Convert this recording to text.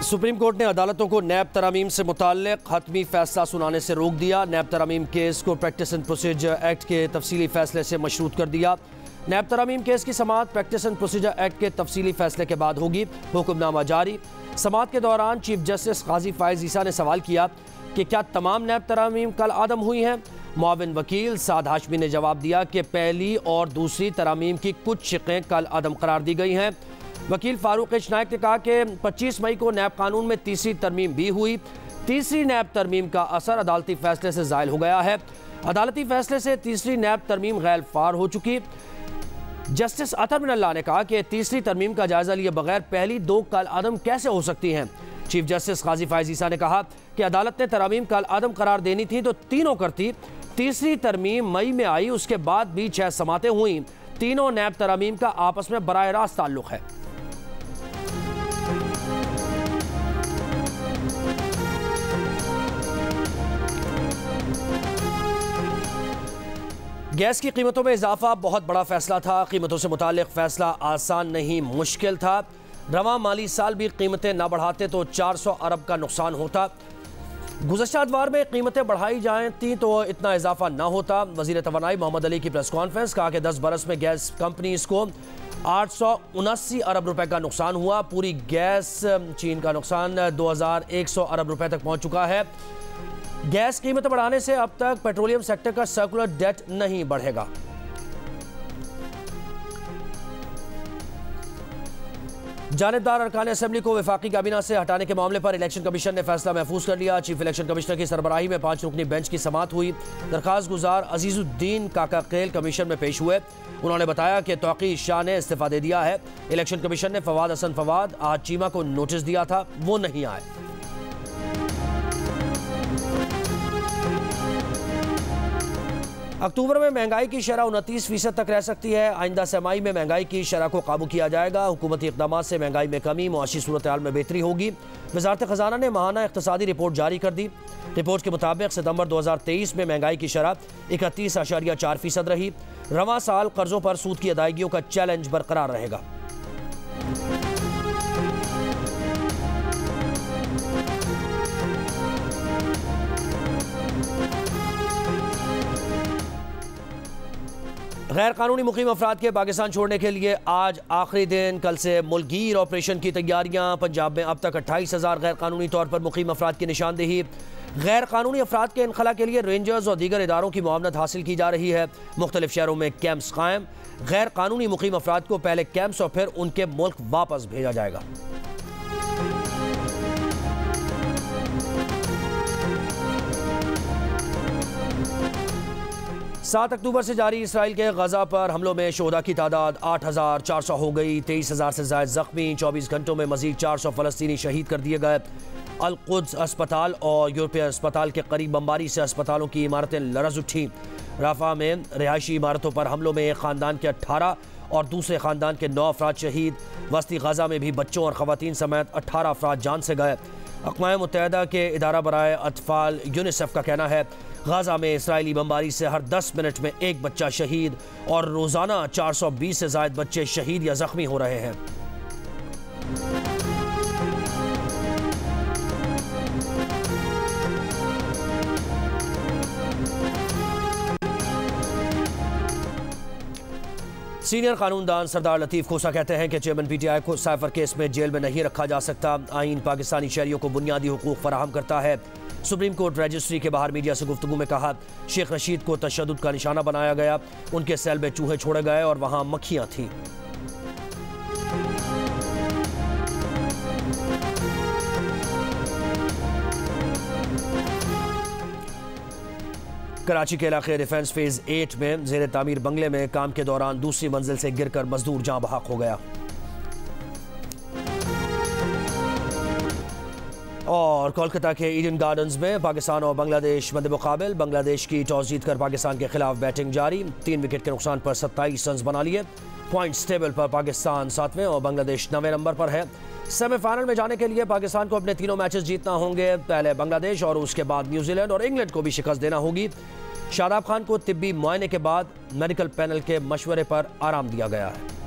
Supreme court ने अदालतों को नैब तरामीम से मुताल्लिक हतमी फैसला सुनाने से रोक दिया। नैब तरामीम केस को प्रैक्टिस एंड प्रोसीजर एक्ट के तफसीली फैसले से मशरूत कर दिया। नैब तरामीम केस की समाअत प्रैक्टिस एंड प्रोसीजर एक्ट के तफसीली फैसले के बाद होगी। हुक्मनामा जारी। समाअत के दौरान चीफ जस्टिस काजी फायज ईसा ने सवाल किया कि क्या तमाम नैब तरामीम कल आदम हुई हैं। मुआविन वकील साद हाशमी ने जवाब दिया कि पहली और दूसरी तरामीम की कुछ शिक़ें कल आदम करार दी गई हैं। वकील फारूक एच नायक ने कहा कि 25 मई को नैब कानून में तीसरी तरमीम भी हुई। तीसरी नैब तरमीम का असर अदालती फैसले से ज़ायल हो गया है। अदालती फैसले से तीसरी नैब तरमीम गैर फार हो चुकी। जस्टिस अतर मिनल्लाह ने कहा कि तीसरी तरमीम का जायजा लिए बगैर पहली दो कल आदम कैसे हो सकती हैं। चीफ जस्टिस काजी फायज ईसा ने कहा कि अदालत ने तरामीम कल आदम करार देनी थी तो तीनों करती। तीसरी तरमीम मई में आई, उसके बाद भी 6 समातें हुई। तीनों नैब तरामीम का आपस में बराह रास्त ताल्लुक है। गैस की कीमतों में इजाफा बहुत बड़ा फैसला था। कीमतों से मुताल्लिक फैसला आसान नहीं, मुश्किल था। रवां माली साल भी कीमतें ना बढ़ाते तो 400 अरब का नुकसान होता। गुज़श्ता अदवार में कीमतें बढ़ाई जाती तो इतना इजाफा ना होता। वज़ीर तवानाई मोहम्मद अली की प्रेस कॉन्फ्रेंस, कहा कि 10 बरस में गैस कंपनीज को 879 अरब रुपए का नुकसान हुआ। पूरी गैस चीन का नुकसान 2100 अरब रुपए तक पहुँच चुका है। गैस कीमत बढ़ाने से अब तक पेट्रोलियम सेक्टर का सर्कुलर डेट नहीं बढ़ेगा। जानिबदार अरकान असेंबली को वफाकी काबीना से हटाने के मामले पर इलेक्शन कमीशन ने फैसला महफूज कर लिया। चीफ इलेक्शन कमिश्नर की सरबराही में 5 रुकनी बेंच की समाअत हुई। दरखास्त गुजार अजीजुद्दीन काका खेल कमीशन में पेश हुए। उन्होंने बताया कि तौक़ी शाह ने इस्तीफा दे दिया है। इलेक्शन कमीशन ने फवाद हसन फवाद आज चीमा को नोटिस दिया था, वो नहीं आए। अक्टूबर में महंगाई की शरह 29% तक रह सकती है। आइंदा सहमाही में महंगाई की शरह को काबू किया जाएगा। हुकूमती इक़दामात से महंगाई में कमी, मुआशी सूरत हाल में बेहतरी होगी। वज़ारत ख़ज़ाना ने माहाना इक़्तिसादी रिपोर्ट जारी कर दी। रिपोर्ट के मुताबिक सितंबर 2023 में महंगाई की शरह 31.4% रही। रवां साल कर्ज़ों पर सूद की अदायगियों का चैलेंज बरकरार रहेगा। 'गैर कानूनी मुकीम अफराद के पाकिस्तान छोड़ने के लिए आज आखिरी दिन। कल से मुल्कगीर ऑपरेशन की तैयारियां। पंजाब में अब तक 28,000 गैर कानूनी तौर पर मुकीम अफराद की निशानदेही। गैर कानूनी अफराद के इनखला के लिए रेंजर्स और दीगर इदारों की मुआवनत हासिल की जा रही है। मुख्तलिफ शहरों में कैंप्स कायम। गैर कानूनी मुकीम अफराद को पहले कैंप्स और फिर उनके मुल्क वापस भेजा जाएगा। 7 अक्टूबर से जारी इसराइल के गजा पर हमलों में शोहदा की तादाद 8,400 हो गई। 23,000 से ज़ायद जख्मी। 24 घंटों में मजीद 400 फ़लस्तीनी शहीद कर दिए गए। अल-कुद्स अस्पताल और यूरोपीय अस्पताल के करीब बमबारी से अस्पतालों की इमारतें लरज़ उठी। राफा में रिहायशी इमारतों पर हमलों में एक ख़ानदान के 18 और दूसरे ख़ानदान के 9 अफराद शहीद। वस्ती गजा में भी बच्चों और ख़वातीन समेत 18 अफराद जान से गए। अक़वाम मुत्तहिदा के इदारा बराए अतफ़ाल यूनिसेफ का कहना है गाज़ा में इसराइली बमबारी से हर 10 मिनट में एक बच्चा शहीद और रोज़ाना 420 से ज़ायद बच्चे शहीद या ज़ख्मी हो रहे हैं। सीनियर कानूनदान सरदार लतीफ़ खोसा कहते हैं कि चेयरमैन PTI को साइफर केस में जेल में नहीं रखा जा सकता। आइन पाकिस्तानी शहरियों को बुनियादी हुकूक फराहम करता है। सुप्रीम कोर्ट रजिस्ट्री के बाहर मीडिया से गुफ्तगू में कहा, शेख रशीद को तशद्दुद का निशाना बनाया गया। उनके सेल में चूहे छोड़े गए और वहां मक्खियां थीं। कराची के इलाके डिफेंस फेज 8 में ज़ेर तामीर बंगले में काम के दौरान दूसरी मंजिल से गिरकर मजदूर जाँ बहक हो गया। और कोलकाता के ईडन गार्डन्स में पाकिस्तान और बांग्लादेश मध्य मुकाबिल। बांग्लादेश की टॉस जीतकर पाकिस्तान के खिलाफ बैटिंग जारी। 3 विकेट के नुकसान पर 27 रन बना लिए। पॉइंट्स टेबल पर पाकिस्तान 7वें और बांग्लादेश 9वें नंबर पर है। सेमीफाइनल में जाने के लिए पाकिस्तान को अपने तीनों मैचेस जीतना होंगे। पहले बांग्लादेश और उसके बाद न्यूजीलैंड और इंग्लैंड को भी शिकस्त देना होगी। शादाब खान को तिब्बी मुआयने के बाद मेडिकल पैनल के मशवरे पर आराम दिया गया है।